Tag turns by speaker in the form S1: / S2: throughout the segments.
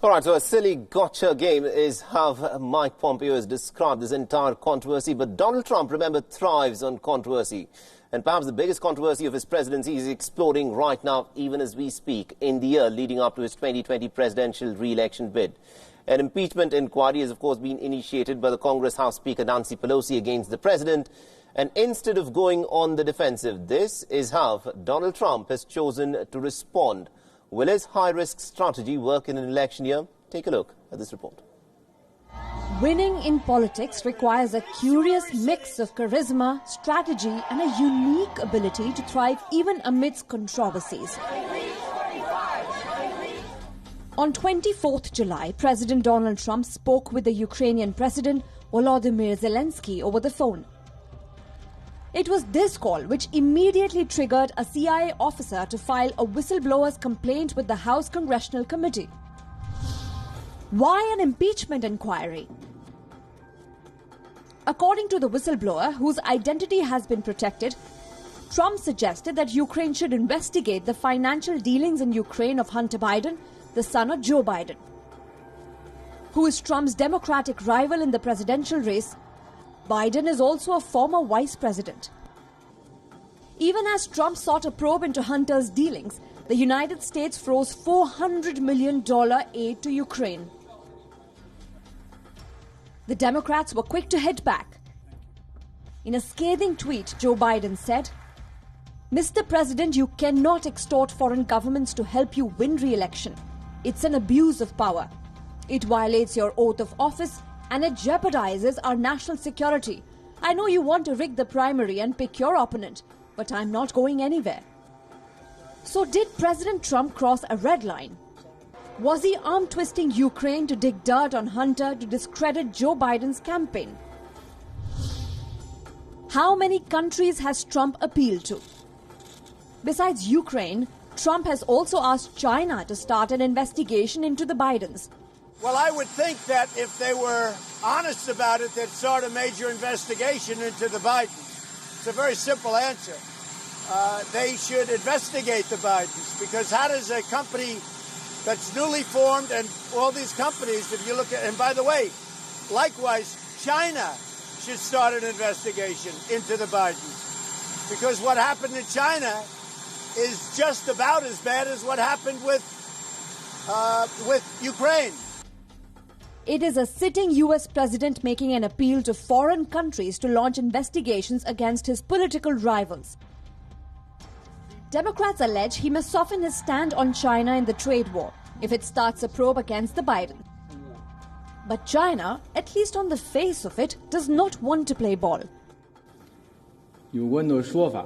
S1: All right, so a silly gotcha game is how Mike Pompeo has described this entire controversy. But Donald Trump, remember, thrives on controversy. And perhaps the biggest controversy of his presidency is exploding right now, even as we speak, in the year leading up to his 2020 presidential re-election bid. An impeachment inquiry has, of course, been initiated by the Congress House Speaker Nancy Pelosi against the president. And instead of going on the defensive, this is how Donald Trump has chosen to respond. Will his high-risk strategy work in an election year? Take a look at this report.
S2: Winning in politics requires a curious mix of charisma, strategy, and a unique ability to thrive even amidst controversies. On 24th July, President Donald Trump spoke with the Ukrainian President Volodymyr Zelensky over the phone. It was this call which immediately triggered a CIA officer to file a whistleblower's complaint with the House Congressional Committee. Why an impeachment inquiry? According to the whistleblower, whose identity has been protected, Trump suggested that Ukraine should investigate the financial dealings in Ukraine of Hunter Biden, the son of Joe Biden. Who is Trump's Democratic rival in the presidential race? Biden is also a former vice president. Even as Trump sought a probe into Hunter's dealings, the United States froze $400 million aid to Ukraine. The Democrats were quick to hit back. In a scathing tweet, Joe Biden said, "Mr. President, you cannot extort foreign governments to help you win re-election. It's an abuse of power. It violates your oath of office and it jeopardizes our national security. I know you want to rig the primary and pick your opponent, but I'm not going anywhere." So did President Trump cross a red line? Was he arm-twisting Ukraine to dig dirt on Hunter to discredit Joe Biden's campaign? How many countries has Trump appealed to? Besides Ukraine, Trump has also asked China to start an investigation into the Bidens.
S3: Well, I would think that if they were honest about it, they'd start a major investigation into the Bidens. It's a very simple answer. They should investigate the Bidens, because how does a company that's newly formed, and all these companies, if you look at, and by the way, likewise, China should start an investigation into the Bidens, because what happened in China is just about as bad as what happened with Ukraine.
S2: It is a sitting US president making an appeal to foreign countries to launch investigations against his political rivals. Democrats allege he must soften his stand on China in the trade war if it starts a probe against the Biden. But China, at least on the face of it, does not want to play ball.
S4: 有关的说法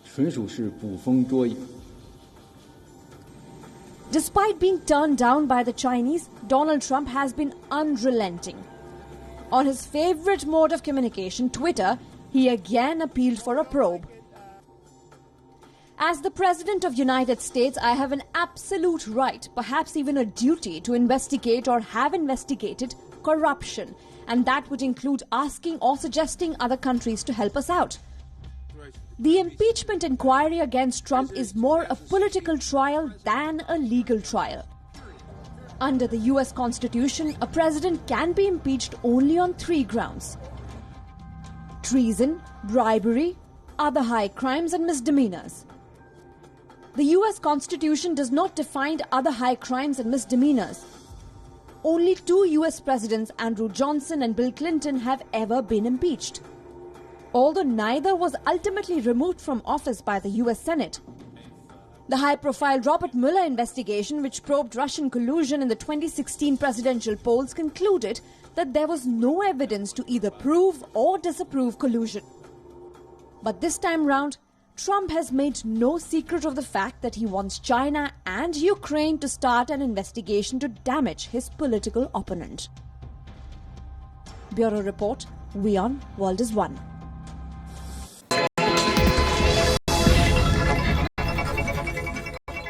S4: 纯属是捕风捉影。
S2: Despite being turned down by the Chinese, Donald Trump has been unrelenting. On his favorite mode of communication, Twitter, he again appealed for a probe. As the President of the United States, I have an absolute right, perhaps even a duty, to investigate or have investigated corruption, and that would include asking or suggesting other countries to help us out. The impeachment inquiry against Trump is more a political trial than a legal trial. Under the US Constitution, a president can be impeached only on 3 grounds: treason, bribery, other high crimes and misdemeanors. The US Constitution does not define other high crimes and misdemeanors. Only 2 US presidents, Andrew Johnson and Bill Clinton, have ever been impeached, although neither was ultimately removed from office by the US Senate. The high-profile Robert Mueller investigation, which probed Russian collusion in the 2016 presidential polls, concluded that there was no evidence to either prove or disapprove collusion. But this time round, Trump has made no secret of the fact that he wants China and Ukraine to start an investigation to damage his political opponent. Bureau Report, WION, World is One.